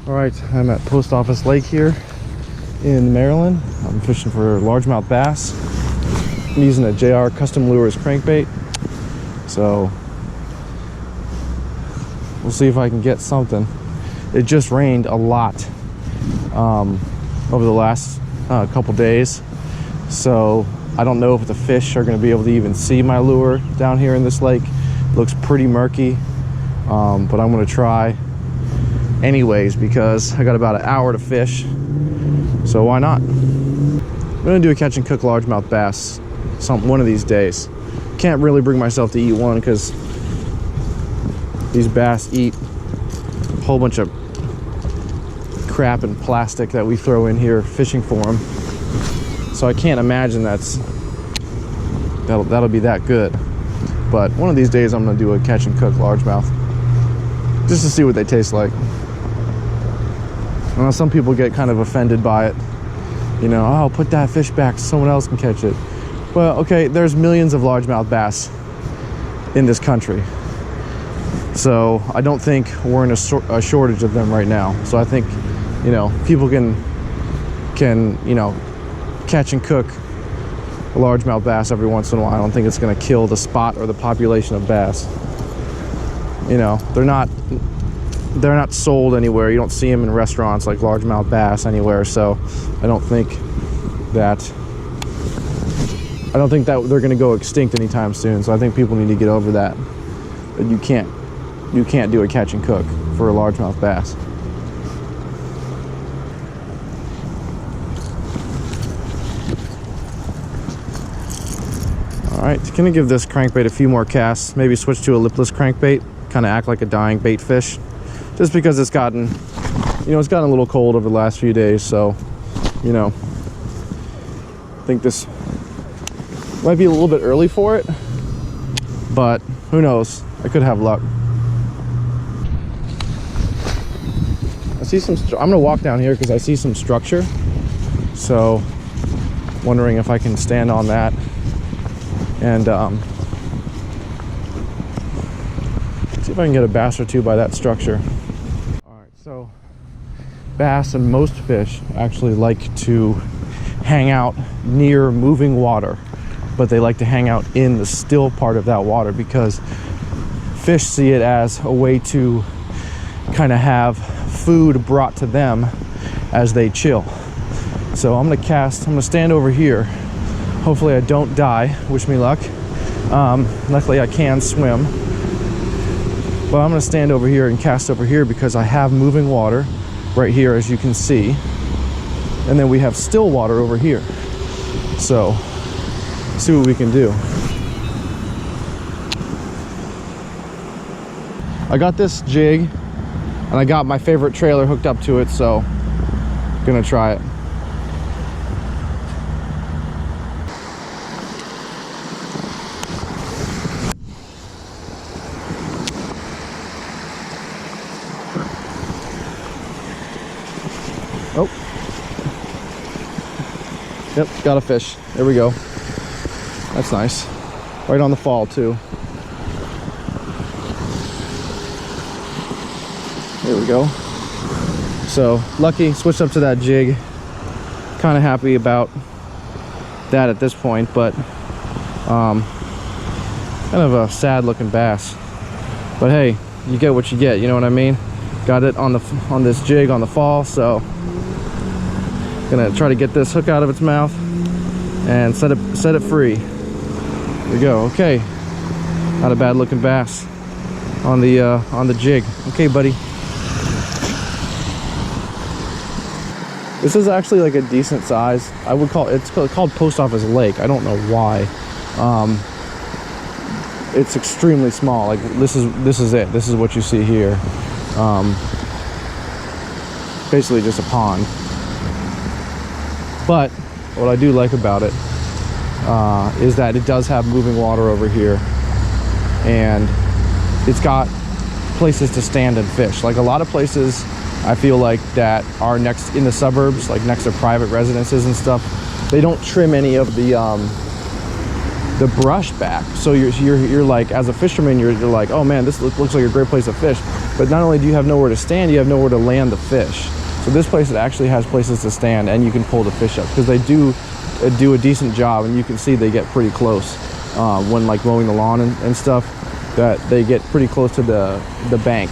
All right, I'm at Post Office Lake here in Maryland. I'm fishing for largemouth bass. I'm using a JR Custom Lures crankbait. So we'll see if I can get something. It just rained a lot over the last couple days. So I don't know if the fish are gonna be able to even see my lure down here in this lake. It looks pretty murky, but I'm gonna try anyways because I got about an hour to fish, so why not? I'm gonna do a catch and cook largemouth bass one of these days. Can't really bring myself to eat one because these bass eat a whole bunch of crap and plastic that we throw in here fishing for them, so I can't imagine that'll be that good. But one of these days I'm gonna do a catch and cook largemouth just to see what they taste like. I know some people get kind of offended by it, you know, oh, put that fish back so someone else can catch it. Well, okay, there's millions of largemouth bass in this country, so I don't think we're in a shortage of them right now. So I think, you know, people can you know, catch and cook a largemouth bass every once in a while. I don't think it's going to kill the spot or the population of bass. You know, they're not sold anywhere. You don't see them in restaurants like largemouth bass anywhere. So I don't think that they're going to go extinct anytime soon. So I think people need to get over that. But you can't do a catch and cook for a largemouth bass. All right, gonna give this crankbait a few more casts, maybe switch to a lipless crankbait, kind of act like a dying bait fish, just because it's gotten a little cold over the last few days. So, you know, I think this might be a little bit early for it, but who knows? I could have luck. I see some, I'm gonna walk down here because I see some structure. So, wondering if I can stand on that and see if I can get a bass or two by that structure. All right, so bass and most fish actually like to hang out near moving water, but they like to hang out in the still part of that water because fish see it as a way to kind of have food brought to them as they chill. So I'm gonna stand over here. Hopefully I don't die, wish me luck. Luckily I can swim. But I'm gonna stand over here and cast over here because I have moving water right here, as you can see. And then we have still water over here. So, see what we can do. I got this jig and I got my favorite trailer hooked up to it, so I'm gonna try it. Oh, yep, got a fish. There we go. That's nice. Right on the fall too. There we go. So lucky, switched up to that jig. Kind of happy about that at this point, but kind of a sad looking bass. But hey, you get what you get, you know what I mean? Got it on this jig on the fall, so gonna try to get this hook out of its mouth and set it free. There we go. Okay, not a bad looking bass on the jig. Okay, buddy. This is actually like a decent size. I would call it's called Post Office Lake. I don't know why. It's extremely small. Like this is it. This is what you see here. Basically just a pond. But what I do like about it is that it does have moving water over here, and it's got places to stand and fish. Like a lot of places I feel like that are next in the suburbs, like next to private residences and stuff, they don't trim any of the the brush back. So you're like, as a fisherman, you're like, oh man, this looks like a great place to fish. But not only do you have nowhere to stand, you have nowhere to land the fish. So this place, it actually has places to stand, and you can pull the fish up, because they do a decent job, and you can see they get pretty close when like mowing the lawn and stuff, that they get pretty close to the bank.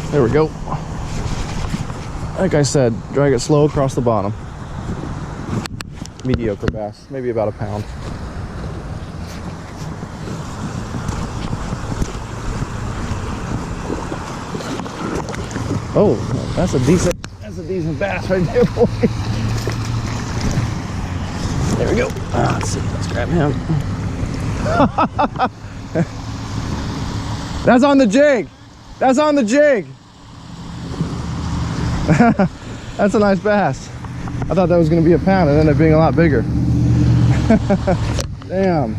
There we go. Like I said, drag it slow across the bottom. Mediocre bass, maybe about a pound. Oh, that's a decent bass right there, boy. There we go. Let's see, let's grab him. That's on the jig. That's on the jig. That's a nice bass. I thought that was going to be a pound, and ended up being a lot bigger. Damn.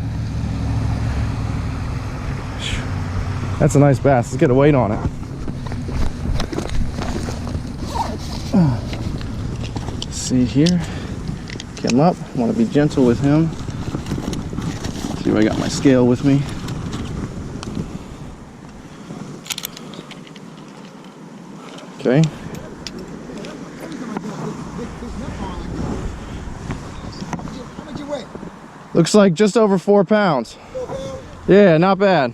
That's a nice bass. Let's get a weight on it. Let's see here. Get him up. I want to be gentle with him. See if I got my scale with me. Okay. Looks like just over 4 pounds. Yeah, not bad.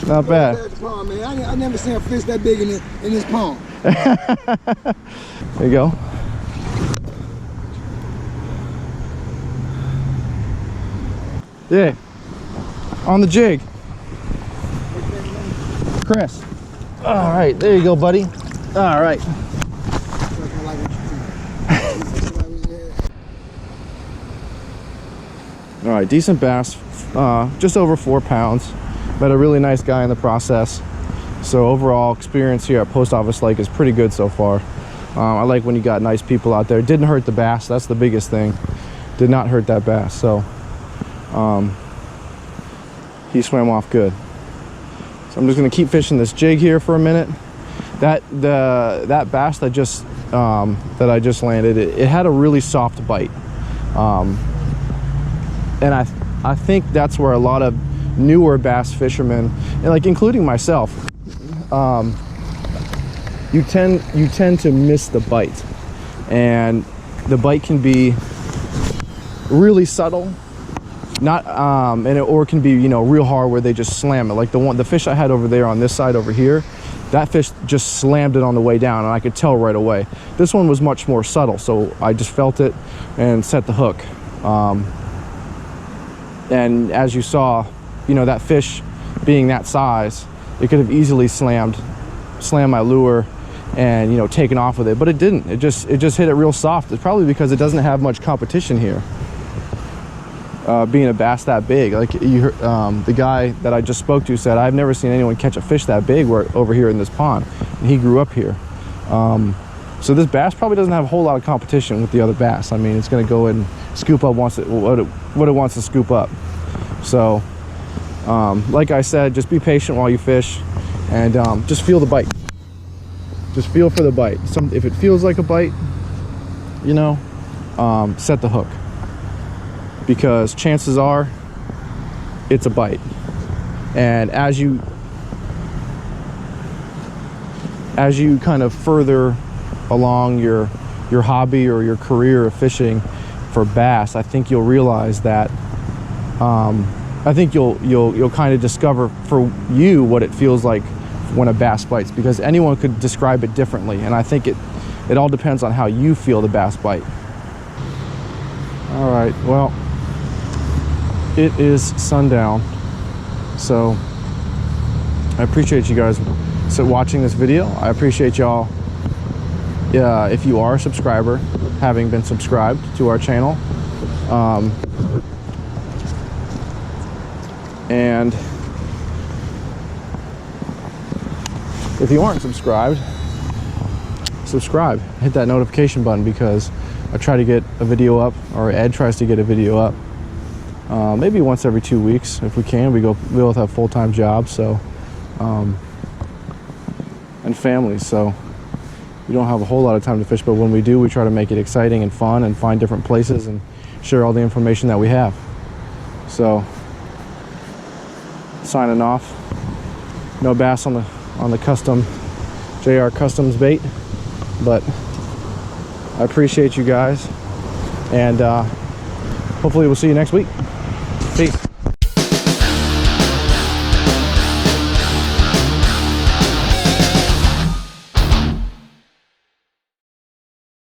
Not bad. I never seen a fish that big in this pond. There you go. Yeah. On the jig. Chris. All right, there you go, buddy. All right. All right, decent bass, just over 4 pounds. Met a really nice guy in the process. So overall experience here at Post Office Lake is pretty good so far. I like when you got nice people out there. Didn't hurt the bass, that's the biggest thing. Did not hurt that bass, so he swam off good. So I'm just gonna keep fishing this jig here for a minute. That bass that I just landed, it had a really soft bite. And I think that's where a lot of newer bass fishermen, and like including myself, you tend to miss the bite, and the bite can be really subtle, or it can be, you know, real hard where they just slam it. Like the fish I had over there on this side over here, that fish just slammed it on the way down, and I could tell right away. This one was much more subtle, so I just felt it and set the hook. And as you saw, you know, that fish being that size, it could have easily slammed my lure and, you know, taken off with it, but it didn't. It just hit it real soft. It's probably because it doesn't have much competition here, being a bass that big. Like you heard, the guy that I just spoke to said, I've never seen anyone catch a fish that big over here in this pond, and he grew up here. So this bass probably doesn't have a whole lot of competition with the other bass. I mean, it's going to go and scoop up what it wants to scoop up. So like I said, just be patient while you fish, and just feel the bite. Just feel for the bite. If it feels like a bite, you know, set the hook, because chances are it's a bite. And as you kind of further along your hobby or your career of fishing, for bass, I think you'll realize that I think you'll kind of discover for you what it feels like when a bass bites, because anyone could describe it differently, and I think it all depends on how you feel the bass bite. All right, well, it is sundown, so I appreciate you guys watching this video. I appreciate y'all, if you are a subscriber, having been subscribed to our channel. And if you aren't subscribed, subscribe, hit that notification button, because I try to get a video up, or Ed tries to get a video up, maybe once every 2 weeks if we can. We both have full-time jobs, so and families, so we don't have a whole lot of time to fish, but when we do, we try to make it exciting and fun and find different places and share all the information that we have. So signing off. No bass on the custom JR Customs bait, but I appreciate you guys, and hopefully we'll see you next week. Peace.